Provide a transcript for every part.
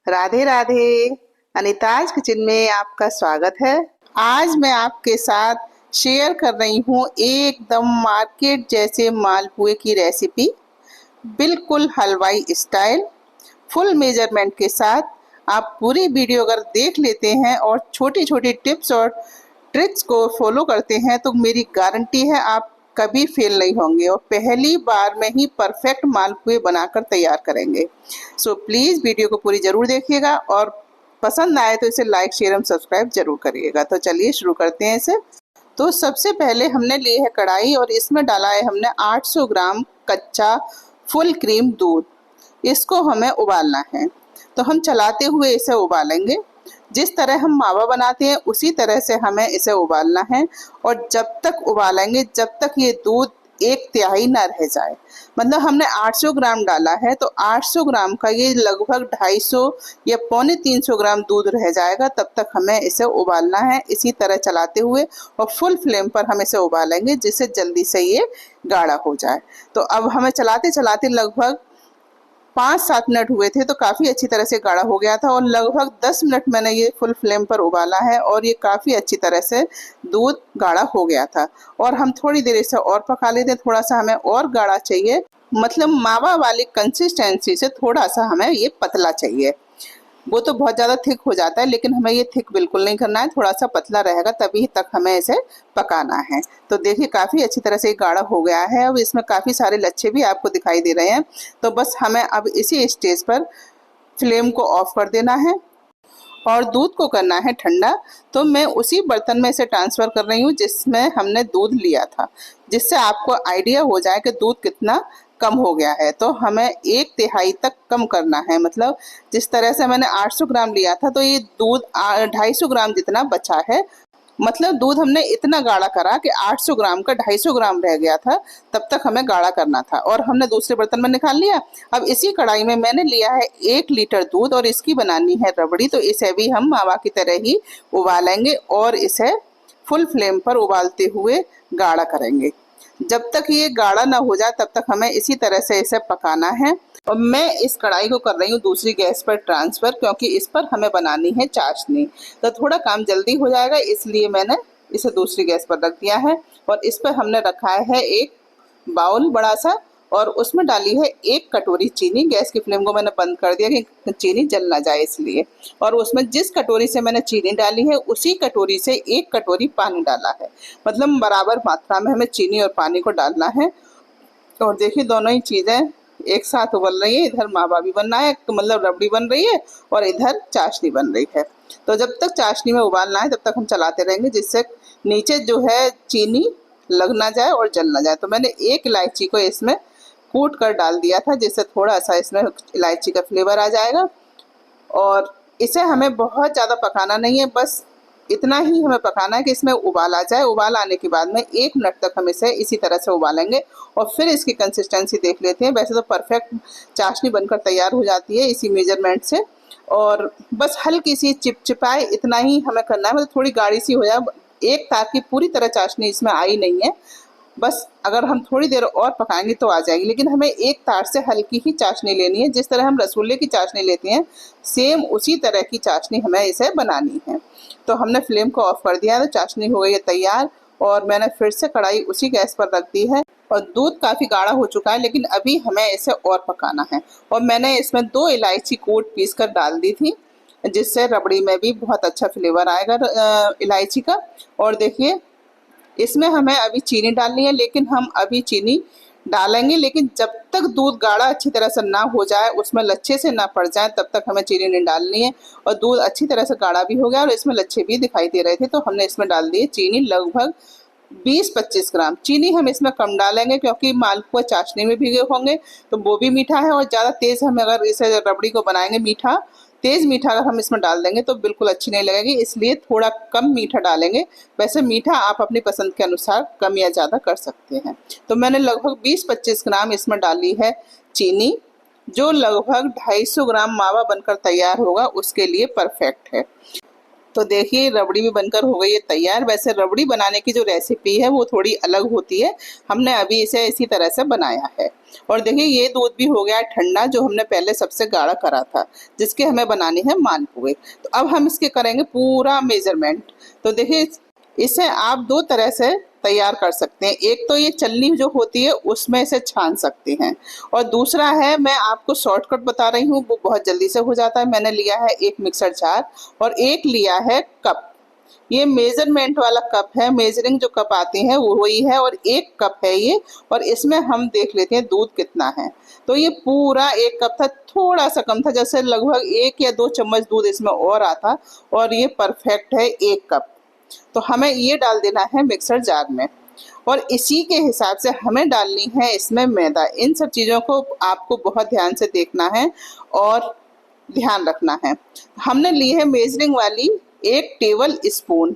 Radhe Radhe. अनीताज kitchen में आपका स्वागत है। आज मैं आपके साथ शेयर कर रही हूँ एकदम मार्केट जैसे मालपुए की रेसिपी, बिल्कुल हलवाई स्टाइल, फुल मेजरमेंट के साथ। आप पूरी वीडियो अगर देख लेते हैं और छोटी छोटी टिप्स और ट्रिक्स को फॉलो करते हैं तो मेरी गारंटी है आप कभी फेल नहीं होंगे और पहली बार में ही परफेक्ट मालपुए बनाकर तैयार करेंगे। सो प्लीज़ वीडियो को पूरी ज़रूर देखिएगा और पसंद आए तो इसे लाइक शेयर एंड सब्सक्राइब जरूर करिएगा। तो चलिए शुरू करते हैं इसे। तो सबसे पहले हमने ली है कढ़ाई और इसमें डाला है हमने 800 ग्राम कच्चा फुल क्रीम दूध। इसको हमें उबालना है, तो हम चलाते हुए इसे उबालेंगे। जिस तरह हम मावा बनाते हैं उसी तरह से हमें इसे उबालना है और जब तक उबालेंगे जब तक ये दूध एक तिहाई ना रह जाए। मतलब हमने 800 ग्राम डाला है तो 800 ग्राम का ये लगभग 250 या पौने 300 ग्राम दूध रह जाएगा, तब तक हमें इसे उबालना है इसी तरह चलाते हुए और फुल फ्लेम पर हम इसे उबालेंगे जिससे जल्दी से ये गाढ़ा हो जाए। तो अब हमें चलाते चलाते लगभग 5-7 मिनट हुए थे तो काफ़ी अच्छी तरह से गाढ़ा हो गया था और लगभग 10 मिनट मैंने ये फुल फ्लेम पर उबाला है और ये काफ़ी अच्छी तरह से दूध गाढ़ा हो गया था। और हम थोड़ी देर इसे और पका लेते हैं, थोड़ा सा हमें और गाढ़ा चाहिए, मतलब मावा वाली कंसिस्टेंसी से थोड़ा सा हमें ये पतला चाहिए। वो तो बहुत ज़्यादा थिक हो जाता है लेकिन हमें ये थिक बिल्कुल नहीं करना है, थोड़ा सा पतला रहेगा तभी तक हमें इसे पकाना है। तो देखिए काफ़ी अच्छी तरह से गाढ़ा हो गया है। अब इसमें काफ़ी सारे लच्छे भी आपको दिखाई दे रहे हैं। तो बस हमें अब इसी स्टेज पर फ्लेम को ऑफ कर देना है और दूध को करना है ठंडा। तो मैं उसी बर्तन में इसे ट्रांसफ़र कर रही हूँ जिसमें हमने दूध लिया था, जिससे आपको आइडिया हो जाए कि दूध कितना कम हो गया है। तो हमें एक तिहाई तक कम करना है, मतलब जिस तरह से मैंने 800 ग्राम लिया था तो ये दूध 250 ग्राम जितना बचा है। मतलब दूध हमने इतना गाढ़ा करा कि 800 ग्राम का 250 ग्राम रह गया था, तब तक हमें गाढ़ा करना था और हमने दूसरे बर्तन में निकाल लिया। अब इसी कढ़ाई में मैंने लिया है 1 लीटर दूध और इसकी बनानी है रबड़ी। तो इसे भी हम मावा की तरह ही उबालेंगे और इसे फुल फ्लेम पर उबालते हुए गाढ़ा करेंगे। जब तक ये गाढ़ा ना हो जाए तब तक हमें इसी तरह से इसे पकाना है। और मैं इस कढ़ाई को कर रही हूँ दूसरी गैस पर ट्रांसफ़र, क्योंकि इस पर हमें बनानी है चाशनी। तो थोड़ा काम जल्दी हो जाएगा इसलिए मैंने इसे दूसरी गैस पर रख दिया है। और इस पर हमने रखा है एक बाउल बड़ा सा और उसमें डाली है 1 कटोरी चीनी। गैस की फ्लेम को मैंने बंद कर दिया कि चीनी जल ना जाए इसलिए। और उसमें जिस कटोरी से मैंने चीनी डाली है उसी कटोरी से 1 कटोरी पानी डाला है। मतलब बराबर मात्रा में हमें चीनी और पानी को डालना है। और देखिए दोनों ही चीज़ें एक साथ उबल रही है, इधर मावा भी बन रहा है, मतलब रबड़ी बन रही है और इधर चाशनी बन रही है। तो जब तक चाशनी में उबालना है तब तक हम चलाते रहेंगे जिससे नीचे जो है चीनी लग ना जाए और जल ना जाए। तो मैंने 1 इलायची को इसमें कूट कर डाल दिया था जिससे थोड़ा सा इसमें इलायची का फ्लेवर आ जाएगा। और इसे हमें बहुत ज़्यादा पकाना नहीं है, बस इतना ही हमें पकाना है कि इसमें उबाल आ जाए। उबाल आने के बाद में 1 मिनट तक हम इसे इसी तरह से उबालेंगे और फिर इसकी कंसिस्टेंसी देख लेते हैं। वैसे तो परफेक्ट चाशनी बनकर तैयार हो जाती है इसी मेजरमेंट से, और बस हल्की सी चिपचिपाए इतना ही हमें करना है, मतलब थोड़ी गाढ़ी सी हो जाए। एक तार की पूरी तरह चाशनी इसमें आई नहीं है, बस अगर हम थोड़ी देर और पकाएंगे तो आ जाएगी। लेकिन हमें एक तार से हल्की ही चाशनी लेनी है, जिस तरह हम रसगुल्ले की चाशनी लेते हैं सेम उसी तरह की चाशनी हमें इसे बनानी है। तो हमने फ्लेम को ऑफ कर दिया, तो चाशनी हो गई है तैयार और मैंने फिर से कढ़ाई उसी गैस पर रख दी है। और दूध काफ़ी गाढ़ा हो चुका है लेकिन अभी हमें इसे और पकाना है। और मैंने इसमें 2 इलायची कूट पीस कर डाल दी थी जिससे रबड़ी में भी बहुत अच्छा फ्लेवर आएगा इलायची का। और देखिए इसमें हमें अभी चीनी डालनी है, लेकिन हम अभी चीनी डालेंगे लेकिन जब तक दूध गाढ़ा अच्छी तरह से ना हो जाए, उसमें लच्छे से ना पड़ जाए, तब तक हमें चीनी नहीं डालनी है। और दूध अच्छी तरह से गाढ़ा भी हो गया और इसमें लच्छे भी दिखाई दे रहे थे तो हमने इसमें डाल दिए चीनी लगभग 20-25 ग्राम। चीनी हम इसमें कम डालेंगे क्योंकि मालपुआ चाशनी में भीगे होंगे तो वो भी मीठा है और ज़्यादा तेज़ हम अगर इसे रबड़ी को बनाएंगे मीठा, तेज़ मीठा अगर हम इसमें डाल देंगे तो बिल्कुल अच्छी नहीं लगेगी, इसलिए थोड़ा कम मीठा डालेंगे। वैसे मीठा आप अपनी पसंद के अनुसार कम या ज़्यादा कर सकते हैं। तो मैंने लगभग 20-25 ग्राम इसमें डाली है चीनी, जो लगभग 250 ग्राम मावा बनकर तैयार होगा उसके लिए परफेक्ट है। तो देखिए रबड़ी भी बनकर हो गई है तैयार। वैसे रबड़ी बनाने की जो रेसिपी है वो थोड़ी अलग होती है, हमने अभी इसे इसी तरह से बनाया है। और देखिए ये दूध भी हो गया ठंडा, जो हमने पहले सबसे गाढ़ा करा था, जिसके हमें बनाने हैं मालपुए। तो अब हम इसके करेंगे पूरा मेजरमेंट। तो देखिए इसे आप दो तरह से तैयार कर सकते हैं। एक तो ये चलनी जो होती है उसमें से छान सकते हैं, और दूसरा है, मैं आपको शॉर्टकट बता रही हूँ, वो बहुत जल्दी से हो जाता है। मैंने लिया है एक मिक्सर जार और एक लिया है कप। ये मेजरमेंट वाला कप है, मेजरिंग जो कप आते हैं वो वही है, और एक कप है ये। और इसमें हम देख लेते हैं दूध कितना है। तो ये पूरा एक कप था, थोड़ा सा कम था, जैसे लगभग 1 या 2 चम्मच दूध इसमें और आता, और ये परफेक्ट है 1 कप। तो हमें ये डाल देना है मिक्सर जार में, और इसी के हिसाब से हमें डालनी है इसमें मैदा। इन सब चीज़ों को आपको बहुत ध्यान से देखना है और ध्यान रखना है। हमने ली है मेजरिंग वाली 1 टेबल स्पून,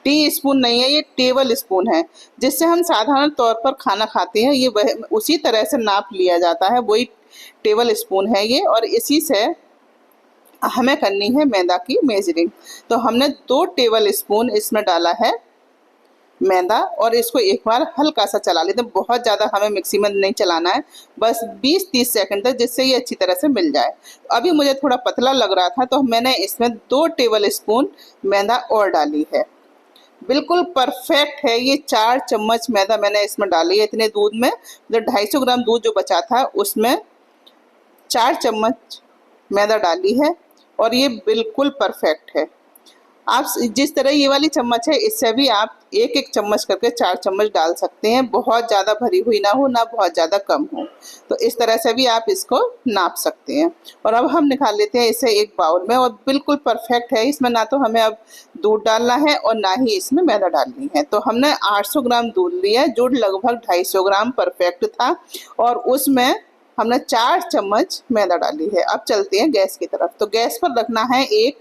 टी स्पून नहीं है, ये टेबल स्पून है, जिससे हम साधारण तौर पर खाना खाते हैं। ये वह उसी तरह से नाप लिया जाता है, वही टेबल स्पून है ये। और इसी से हमें करनी है मैदा की मेजरिंग। तो हमने 2 टेबल स्पून इसमें डाला है मैदा, और इसको एक बार हल्का सा चला लेते हैं। बहुत ज़्यादा हमें मिक्सी में नहीं चलाना है, बस 20-30 सेकंड तक, जिससे ये अच्छी तरह से मिल जाए। अभी मुझे थोड़ा पतला लग रहा था, तो मैंने इसमें 2 टेबल स्पून मैदा और डाली है। बिल्कुल परफेक्ट है ये। 4 चम्मच मैदा मैंने इसमें डाली है इतने दूध में। जो 250 ग्राम दूध जो बचा था उसमें 4 चम्मच मैदा डाली है, और ये बिल्कुल परफेक्ट है। आप जिस तरह ये वाली चम्मच है, इससे भी आप 1-1 चम्मच करके 4 चम्मच डाल सकते हैं। बहुत ज़्यादा भरी हुई ना हो, ना बहुत ज़्यादा कम हो। तो इस तरह से भी आप इसको नाप सकते हैं। और अब हम निकाल लेते हैं इसे एक बाउल में, और बिल्कुल परफेक्ट है। इसमें ना तो हमें अब दूध डालना है और ना ही इसमें मैदा डालनी है। तो हमने 800 ग्राम दूध लिया, जो लगभग 250 ग्राम परफेक्ट था, और उसमें हमने 4 चम्मच मैदा डाली है। अब चलते हैं गैस की तरफ। तो गैस पर रखना है एक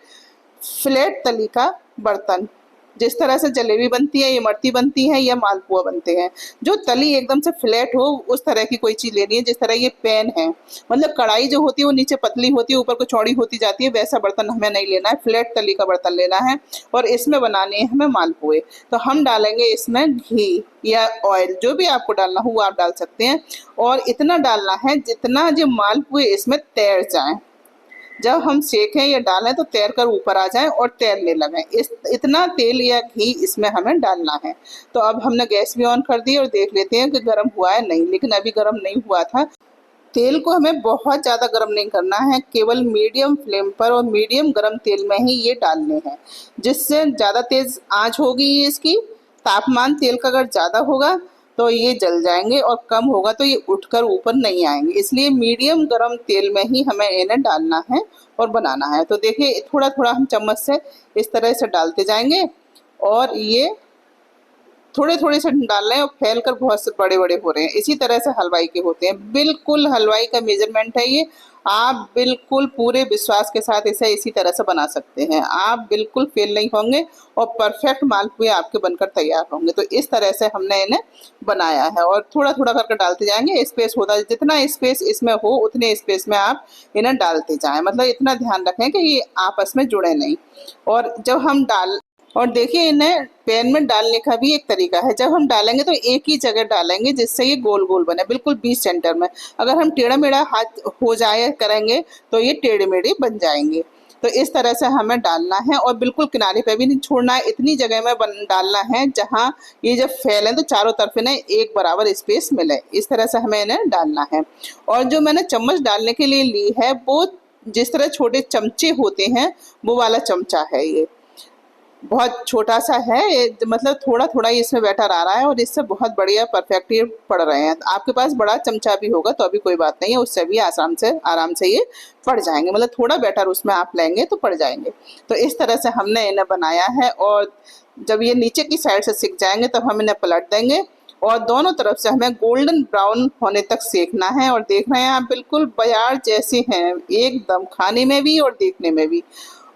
फ्लैट तली का बर्तन। जिस तरह से जलेबी बनती है, इमरती बनती है या मालपुआ बनते हैं, जो तली एकदम से फ्लैट हो, उस तरह की कोई चीज़ लेनी है। जिस तरह ये पैन है, मतलब कढ़ाई जो होती है वो नीचे पतली होती है, ऊपर को चौड़ी होती जाती है, वैसा बर्तन हमें नहीं लेना है। फ्लैट तली का बर्तन लेना है, और इसमें बनाने हैं हमें मालपुए। तो हम डालेंगे इसमें घी या ऑयल, जो भी आपको डालना हो वो आप डाल सकते हैं। और इतना डालना है जितना जो मालपुए इसमें तैर जाएं। जब हम सेकें या डालें तो तैर कर ऊपर आ जाएं और तैरने लगें, इतना तेल या घी इसमें हमें डालना है। तो अब हमने गैस भी ऑन कर दी, और देख लेते हैं कि गर्म हुआ है नहीं। लेकिन अभी गर्म नहीं हुआ था। तेल को हमें बहुत ज़्यादा गर्म नहीं करना है, केवल मीडियम फ्लेम पर और मीडियम गर्म तेल में ही ये डालने हैं। जिससे ज़्यादा तेज़ आंच होगी इसकी, तापमान तेल का अगर ज़्यादा होगा तो ये जल जाएंगे, और कम होगा तो ये उठकर ऊपर नहीं आएंगे। इसलिए मीडियम गरम तेल में ही हमें इन्हें डालना है और बनाना है। तो देखिए थोड़ा थोड़ा हम चम्मच से इस तरह से डालते जाएंगे, और ये थोड़े थोड़े से डाल रहे हैं और फैल कर बहुत से बड़े बड़े हो रहे हैं। इसी तरह से हलवाई के होते हैं। बिल्कुल हलवाई का मेजरमेंट है ये। आप बिल्कुल पूरे विश्वास के साथ इसे इसी तरह से बना सकते हैं। आप बिल्कुल फेल नहीं होंगे, और परफेक्ट मालपुए आपके बनकर तैयार होंगे। तो इस तरह से हमने इन्हें बनाया है, और थोड़ा थोड़ा करके डालते जाएंगे। स्पेस होता है, जितना स्पेस इसमें हो उतने स्पेस में आप इन्हें डालते जाएं। मतलब इतना ध्यान रखें कि ये आपस में जुड़े नहीं। और जब हम और देखिए इन्हें पैन में डालने का भी एक तरीका है। जब हम डालेंगे तो एक ही जगह डालेंगे, जिससे ये गोल गोल बने, बिल्कुल बीच सेंटर में। अगर हम टेढ़ा मेढ़ा हाथ हो जाए करेंगे तो ये टेढ़े मेढ़े बन जाएंगे। तो इस तरह से हमें डालना है, और बिल्कुल किनारे पे भी नहीं छोड़ना है। इतनी जगह में डालना है जहाँ ये जब फैलें तो चारों तरफ इन्हें एक बराबर स्पेस मिले। इस तरह से हमें इन्हें डालना है। और जो मैंने चम्मच डालने के लिए ली है, वो जिस तरह छोटे चमचे होते हैं वो वाला चमचा है। ये बहुत छोटा सा है, मतलब थोड़ा थोड़ा ही इसमें बैटर आ रहा है, और इससे बहुत बढ़िया परफेक्ट ये पड़ रहे हैं। आपके पास बड़ा चमचा भी होगा तो अभी कोई बात नहीं है, उससे भी आराम से ये पड़ जाएंगे। मतलब थोड़ा बैटर उसमें आप लेंगे तो पड़ जाएंगे। तो इस तरह से हमने इन्हें बनाया है, और जब ये नीचे की साइड से सिक जाएंगे तब हम इन्हें पलट देंगे, और दोनों तरफ से हमें गोल्डन ब्राउन होने तक सेकना है। और देख रहे हैं आप, बिल्कुल बाजार जैसे हैं एकदम, खाने में भी और देखने में भी,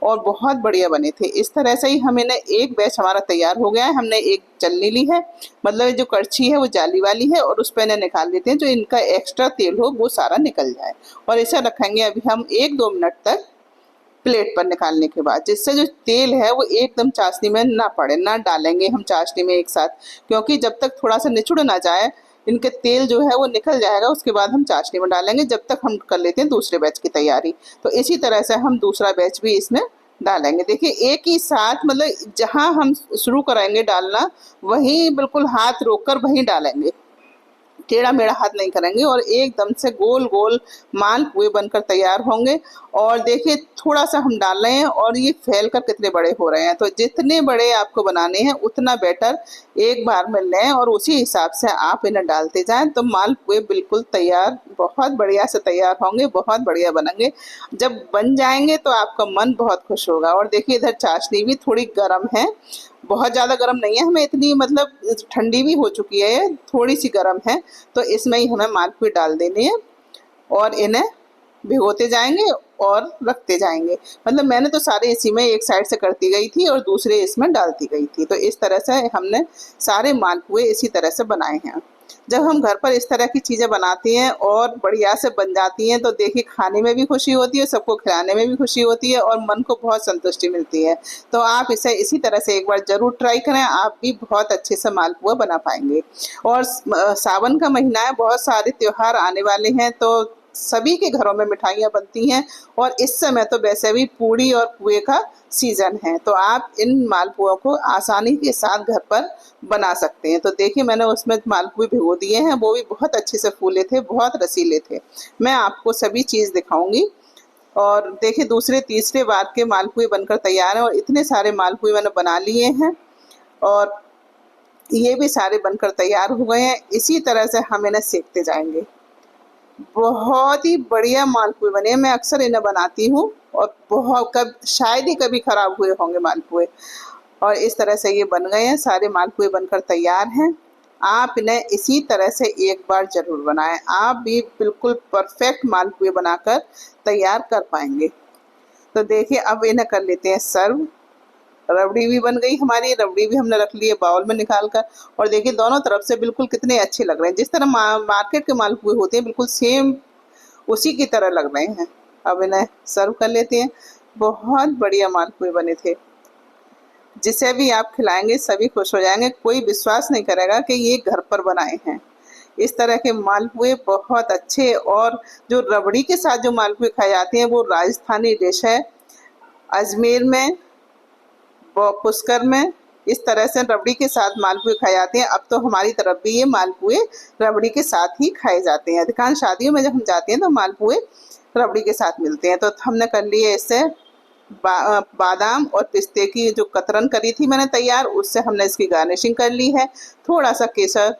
और बहुत बढ़िया बने थे। इस तरह से ही हम इन्हें, एक बैच हमारा तैयार हो गया है। हमने एक चलनी ली है, मतलब जो कड़छी है वो जाली वाली है, और उस पर इन्हें निकाल देते हैं। जो इनका एक्स्ट्रा तेल हो वो सारा निकल जाए, और इसे रखेंगे अभी हम 1-2 मिनट तक प्लेट पर निकालने के बाद, जिससे जो तेल है वो एकदम चाशनी में ना पड़े, ना डालेंगे हम चाशनी में एक साथ, क्योंकि जब तक थोड़ा सा निचुड़ ना जाए इनके तेल जो है वो निकल जाएगा, उसके बाद हम चाशनी में डालेंगे, जब तक हम कर लेते हैं दूसरे बैच की तैयारी। तो इसी तरह से हम दूसरा बैच भी इसमें डालेंगे। देखिए एक ही साथ, मतलब जहां हम शुरू करेंगे डालना वहीं बिल्कुल हाथ रोककर वहीं डालेंगे, टेढ़ा मेढ़ा हाथ नहीं करेंगे, और एकदम से गोल गोल मालपुए बनकर तैयार होंगे। और देखिए थोड़ा सा हम डाल रहे हैं और ये फैल कर कितने बड़े हो रहे हैं। तो जितने बड़े आपको बनाने हैं उतना बेटर एक बार में लें और उसी हिसाब से आप इन्हें डालते जाएं, तो मालपुए बिल्कुल तैयार, बहुत बढ़िया से तैयार होंगे, बहुत बढ़िया बनेंगे। जब बन जाएंगे तो आपका मन बहुत खुश होगा। और देखिए इधर चाशनी भी थोड़ी गर्म है, बहुत ज़्यादा गर्म नहीं है, हमें इतनी मतलब ठंडी भी हो चुकी है, थोड़ी सी गर्म है। तो इसमें ही हमें मालपुए डाल देने हैं और इन्हें भिगोते जाएंगे और रखते जाएंगे। मतलब मैंने तो सारे इसी में एक साइड से करती गई थी और दूसरे इसमें डालती गई थी। तो इस तरह से हमने सारे मालपुए इसी तरह से बनाए हैं। जब हम घर पर इस तरह की चीज़ें बनाते हैं और बढ़िया से बन जाती हैं, तो देखिए खाने में भी खुशी होती है, सबको खिलाने में भी खुशी होती है और मन को बहुत संतुष्टि मिलती है। तो आप इसे इसी तरह से एक बार ज़रूर ट्राई करें, आप भी बहुत अच्छे से मालपुआ बना पाएंगे। और सावन का महीना है, बहुत सारे त्योहार आने वाले हैं, तो सभी के घरों में मिठाइयाँ बनती हैं और इस समय तो वैसे भी पूड़ी और पुए का सीजन है। तो आप इन मालपुओं को आसानी के साथ घर पर बना सकते हैं। तो देखिए मैंने उसमें मालपुए भिगो दिए हैं, वो भी बहुत अच्छे से फूले थे, बहुत रसीले थे। मैं आपको सभी चीज़ दिखाऊंगी। और देखिए दूसरे तीसरे बार के मालपुए बनकर तैयार हैं और इतने सारे मालपुए मैंने बना लिए हैं और ये भी सारे बनकर तैयार हो गए हैं। इसी तरह से हम इन्हें सेकते जाएंगे। बहुत ही बढ़िया मालपुए बने, मैं अक्सर इन्हें बनाती हूँ और शायद ही कभी खराब हुए होंगे मालपुए। और इस तरह से ये बन गए हैं, सारे मालपुए बनकर तैयार हैं। आप इन्हें इसी तरह से एक बार ज़रूर बनाएं, आप भी बिल्कुल परफेक्ट मालपुए बनाकर तैयार कर पाएंगे। तो देखिए अब इन्हें कर लेते हैं सर्व। रबड़ी भी बन गई हमारी, रबड़ी भी हमने रख ली है बाउल में निकाल कर। और देखिए दोनों तरफ से बिल्कुल कितने अच्छे लग रहे हैं, जिस तरह मार्केट के मालपुए होते हैं बिल्कुल सेम उसी की तरह लग रहे हैं। अब इन्हें सर्व कर लेते हैं। बहुत बढ़िया मालपुए बने थे, जिसे भी आप खिलाएंगे सभी खुश हो जाएंगे, कोई विश्वास नहीं करेगा कि ये घर पर बनाए हैं। इस तरह के मालपुए बहुत अच्छे। और जो रबड़ी के साथ जो मालपुए खाए जाते हैं वो राजस्थानी डिश है। अजमेर में, पुष्कर में इस तरह से रबड़ी के साथ मालपुए खाए जाते हैं। अब तो हमारी तरफ भी ये मालपुए रबड़ी के साथ ही खाए जाते हैं। अधिकांश शादियों में जब हम जाते हैं तो मालपुए रबड़ी के साथ मिलते हैं। तो हमने कर लिए इससे बादाम और पिस्ते की जो कतरन करी थी मैंने तैयार, उससे हमने इसकी गार्निशिंग कर ली है। थोड़ा सा केसर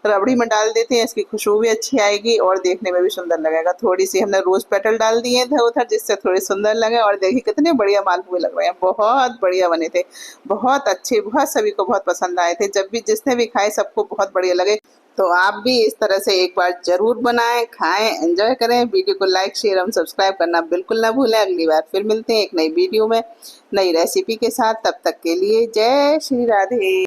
रबड़ी में डाल देते हैं, इसकी खुशबू भी अच्छी आएगी और देखने में भी सुंदर लगेगा। थोड़ी सी हमने रोज पेटल डाल दिए इधर उधर, जिससे थोड़े सुंदर लगे। और देखिए कितने बढ़िया मालपुए लग रहे हैं, बहुत बढ़िया बने थे, बहुत अच्छे, बहुत सभी को बहुत पसंद आए थे। जब भी जिसने भी खाए सबको बहुत बढ़िया लगे। तो आप भी इस तरह से एक बार जरूर बनाएं, खाएं, एंजॉय करें। वीडियो को लाइक, शेयर और सब्सक्राइब करना बिल्कुल ना भूलें। अगली बार फिर मिलते हैं एक नई वीडियो में, नई रेसिपी के साथ। तब तक के लिए जय श्री राधे।